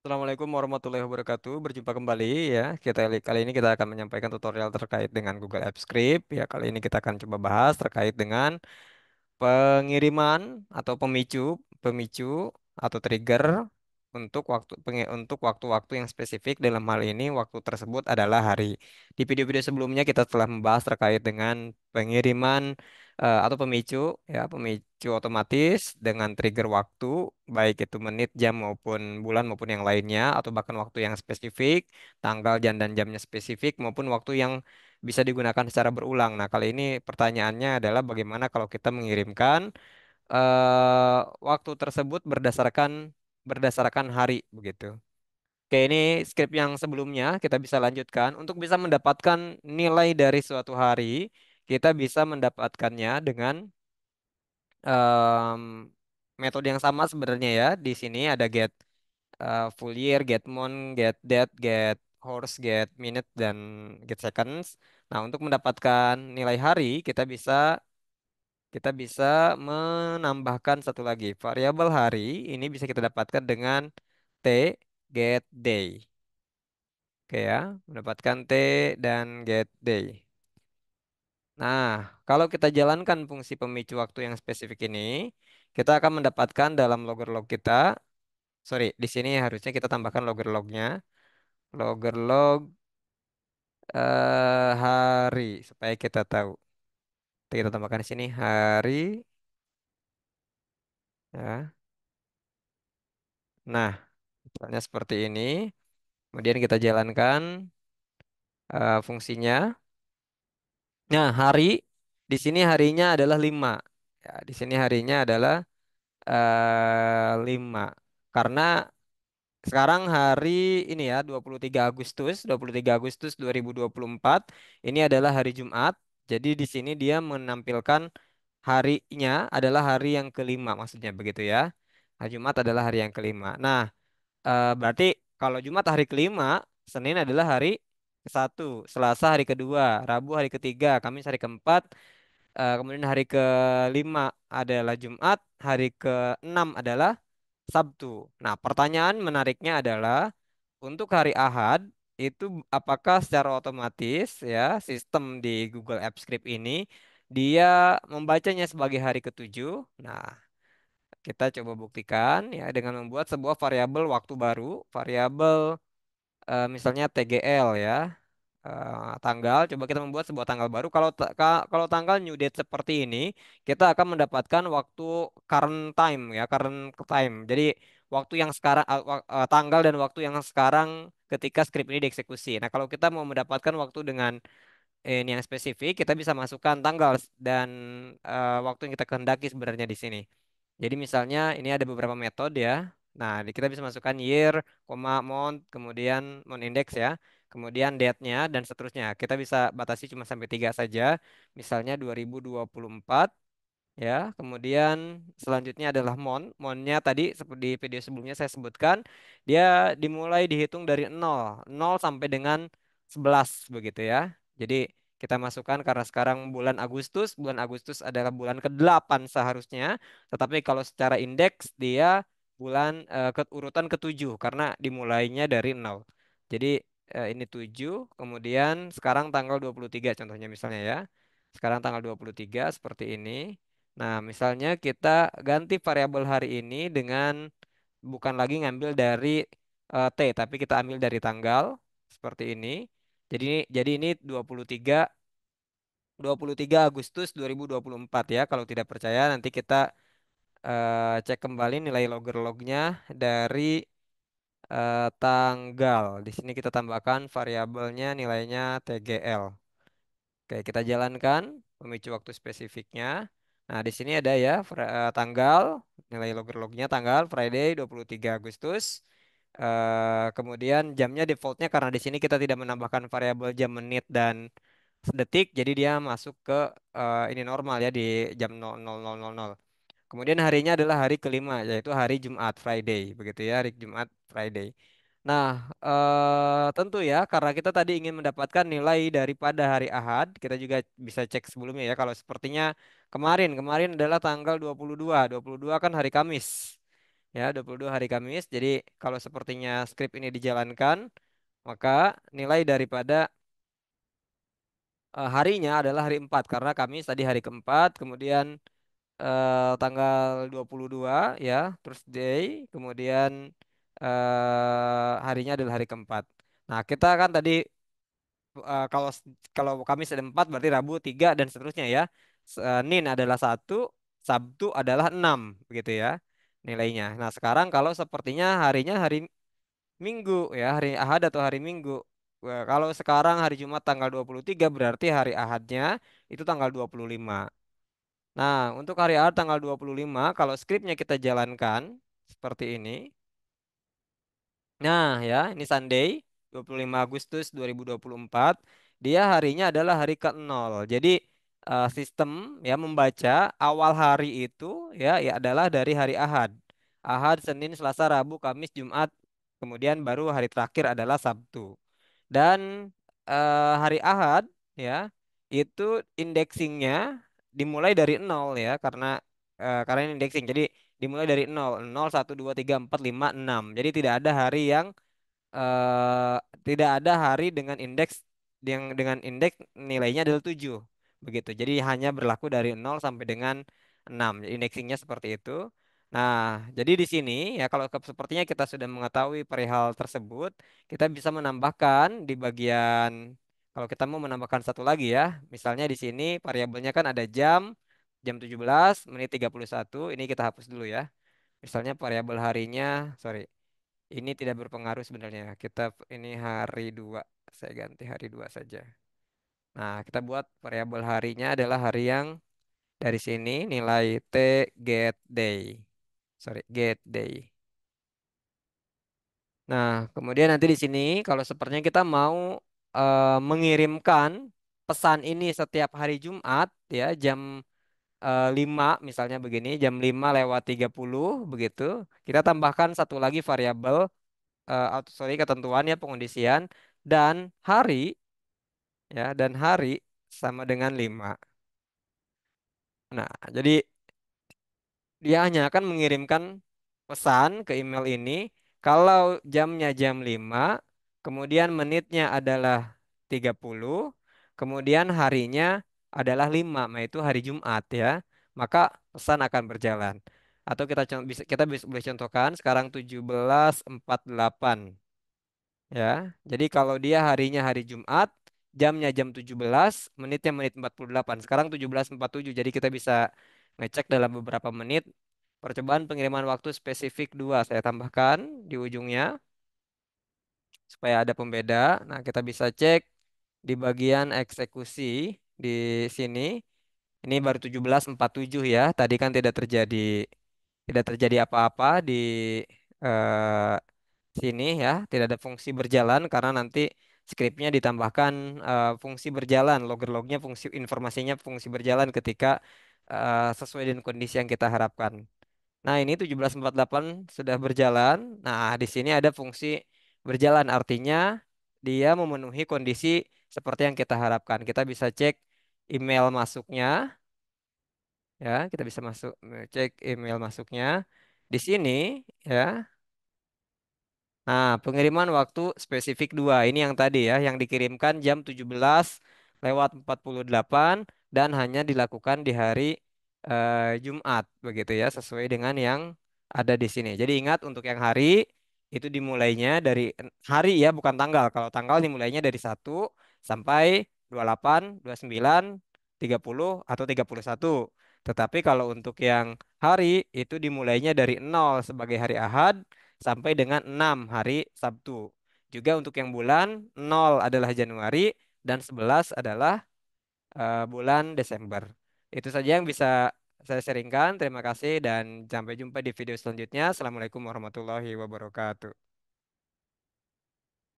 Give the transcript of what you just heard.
Assalamualaikum warahmatullahi wabarakatuh. Berjumpa kembali ya. Kali ini kita akan menyampaikan tutorial terkait dengan Google Apps Script. Ya, kali ini kita akan coba bahas terkait dengan pengiriman atau pemicu, pemicu atau trigger untuk waktu-waktu yang spesifik. Dalam hal ini waktu tersebut adalah hari. Di video-video sebelumnya kita telah membahas terkait dengan pengiriman atau pemicu otomatis dengan trigger waktu, baik itu menit, jam maupun bulan maupun yang lainnya, atau bahkan waktu yang spesifik, tanggal, jam dan jamnya spesifik maupun waktu yang bisa digunakan secara berulang. Nah, kali ini pertanyaannya adalah bagaimana kalau kita mengirimkan waktu tersebut berdasarkan hari begitu. Oke, ini script yang sebelumnya kita bisa lanjutkan. Untuk bisa mendapatkan nilai dari suatu hari, kita bisa mendapatkannya dengan em, metode yang sama sebenarnya ya. Di sini ada get full year, get month, get date, get horse, get minute, dan get seconds. Nah, untuk mendapatkan nilai hari, kita bisa menambahkan satu lagi variabel hari. Ini bisa kita dapatkan dengan t get day. Oke ya, mendapatkan t dan get day. Nah, kalau kita jalankan fungsi pemicu waktu yang spesifik ini, kita akan mendapatkan dalam logger log kita. Sorry, di sini harusnya kita tambahkan logger lognya. Logger log hari supaya kita tahu. Kita tambahkan di sini hari ya. Nah, misalnya seperti ini. Kemudian kita jalankan fungsinya. Nah, hari di sini harinya adalah 5. Ya, di sini harinya adalah 5. Karena sekarang hari ini ya 23 Agustus 2024 ini adalah hari Jumat. Jadi di sini dia menampilkan harinya adalah hari yang kelima maksudnya begitu ya. Hari Jumat adalah hari yang kelima. Nah, berarti kalau Jumat hari kelima, Senin adalah hari ke-1, Selasa hari kedua, Rabu hari ketiga, Kamis hari keempat, kemudian hari kelima adalah Jumat, hari keenam adalah Sabtu. Nah, pertanyaan menariknya adalah untuk hari Ahad itu apakah secara otomatis ya sistem di Google Apps Script ini dia membacanya sebagai hari ketujuh? Nah, kita coba buktikan ya dengan membuat sebuah variabel waktu baru, variabel misalnya TGL ya, tanggal. Coba kita membuat sebuah tanggal baru. Kalau tanggal new date seperti ini, kita akan mendapatkan waktu current time ya, current time. Jadi waktu yang sekarang, tanggal dan waktu yang sekarang ketika script ini dieksekusi. Nah, kalau kita mau mendapatkan waktu dengan ini yang spesifik, kita bisa masukkan tanggal dan waktu yang kita kehendaki sebenarnya di sini. Jadi misalnya ini ada beberapa metode ya. Nah, kita bisa masukkan year, month, kemudian month index ya, kemudian date-nya dan seterusnya. Kita bisa batasi cuma sampai 3 saja. Misalnya 2024 ya. Kemudian selanjutnya adalah month. Month-nya tadi seperti di video sebelumnya saya sebutkan, dia dimulai dihitung dari 0 sampai dengan 11 begitu ya. Jadi kita masukkan karena sekarang bulan Agustus adalah bulan ke-8 seharusnya, tetapi kalau secara indeks dia urutan ke-7 karena dimulainya dari 0. Jadi ini 7, kemudian sekarang tanggal 23 contohnya misalnya ya. Sekarang tanggal 23 seperti ini. Nah, misalnya kita ganti variabel hari ini dengan bukan lagi ngambil dari T, tapi kita ambil dari tanggal seperti ini. Jadi ini 23 Agustus 2024 ya. Kalau tidak percaya nanti kita cek kembali nilai lognya dari tanggal. Di sini kita tambahkan variabelnya nilainya TGL. Oke, kita jalankan pemicu waktu spesifiknya. Nah, di sini ada ya tanggal, nilai lognya tanggal Friday 23 Agustus. Kemudian jamnya defaultnya karena di sini kita tidak menambahkan variabel jam, menit, dan detik, jadi dia masuk ke ini normal ya di jam 00.00. Kemudian harinya adalah hari kelima, yaitu hari Jumat, Friday, begitu ya, hari Jumat, Friday. Nah, tentu ya, karena kita tadi ingin mendapatkan nilai daripada hari Ahad, kita juga bisa cek sebelumnya ya, kalau sepertinya kemarin adalah tanggal 22 kan hari Kamis. Ya, 22 hari Kamis. Jadi kalau sepertinya skrip ini dijalankan, maka nilai daripada harinya adalah hari 4 karena Kamis tadi hari keempat, kemudian tanggal 22 ya, Thursday, kemudian harinya adalah hari keempat. Nah, kita kan tadi kalau kalau Kamis ada 4 berarti Rabu 3 dan seterusnya ya. Senin adalah satu, Sabtu adalah 6 begitu ya nilainya. Nah, sekarang kalau sepertinya harinya hari Minggu ya, hari Ahad atau hari Minggu. Wah, kalau sekarang hari Jumat tanggal 23 berarti hari Ahadnya itu tanggal 25. Nah, untuk hari Ahad tanggal 25 kalau skripnya kita jalankan seperti ini. Nah, ya, ini Sunday, 25 Agustus 2024. Dia harinya adalah hari ke-0. Jadi, sistem ya membaca awal hari itu ya adalah dari hari Ahad. Ahad, Senin, Selasa, Rabu, Kamis, Jumat, kemudian baru hari terakhir adalah Sabtu. Dan hari Ahad ya itu indexingnya dimulai dari 0 ya karena ini indexing. Jadi dimulai dari 0, 0, 1, 2, 3, 4, 5, 6. Jadi tidak ada hari yang eh, tidak ada hari dengan indeks yang dengan indeks nilainya adalah 7. Begitu. Jadi hanya berlaku dari 0 sampai dengan 6. Indeksingnya seperti itu. Nah, jadi di sini ya kalau sepertinya kita sudah mengetahui perihal tersebut, kita bisa menambahkan di bagian kalau kita mau menambahkan satu lagi ya. Misalnya di sini variabelnya kan ada jam 17 menit 31. Ini kita hapus dulu ya. Misalnya variabel harinya, sorry, ini tidak berpengaruh sebenarnya. Ini hari 2. Saya ganti hari 2 saja. Nah, kita buat variabel harinya adalah hari yang dari sini nilai T get day. Sorry, get day. Nah, kemudian nanti di sini kalau sepertinya kita mau mengirimkan pesan ini setiap hari Jumat ya jam 5 misalnya begini, jam 5:30 begitu. Kita tambahkan satu lagi variabel sorry ketentuan ya pengondisian dan hari dan hari sama dengan 5. Nah, jadi dia hanya akan mengirimkan pesan ke email ini kalau jamnya jam 5, kemudian menitnya adalah 30, kemudian harinya adalah 5, yaitu hari Jumat ya. Maka pesan akan berjalan. Atau kita bisa boleh contohkan sekarang 17:48. Ya, jadi kalau dia harinya hari Jumat, jamnya jam 17, menitnya menit 48. Sekarang 17:47. Jadi kita bisa ngecek dalam beberapa menit. Percobaan pengiriman waktu spesifik 2 saya tambahkan di ujungnya supaya ada pembeda. Nah, kita bisa cek di bagian eksekusi di sini. Ini baru 17:47 ya. Tadi kan tidak terjadi apa-apa di eh, sini ya, tidak ada fungsi berjalan karena nanti skripnya ditambahkan fungsi berjalan, logger-lognya fungsi informasinya fungsi berjalan ketika sesuai dengan kondisi yang kita harapkan. Nah, ini 17:48 sudah berjalan. Nah, di sini ada fungsi berjalan artinya dia memenuhi kondisi seperti yang kita harapkan. Kita bisa cek email masuknya ya, kita bisa cek email masuknya. Di sini ya. Nah, pengiriman waktu spesifik 2 ini yang tadi ya, yang dikirimkan jam 17:48 dan hanya dilakukan di hari Jumat begitu ya, sesuai dengan yang ada di sini. Jadi ingat untuk yang hari itu dimulainya dari hari ya, bukan tanggal. Kalau tanggal dimulainya dari 1 sampai 28, 29, 30 atau 31. Tetapi kalau untuk yang hari itu dimulainya dari 0 sebagai hari Ahad sampai dengan 6 hari Sabtu. Juga untuk yang bulan 0 adalah Januari dan 11 adalah bulan Desember. Itu saja yang bisa saya sharingkan. Terima kasih dan sampai jumpa di video selanjutnya. Assalamualaikum warahmatullahi wabarakatuh.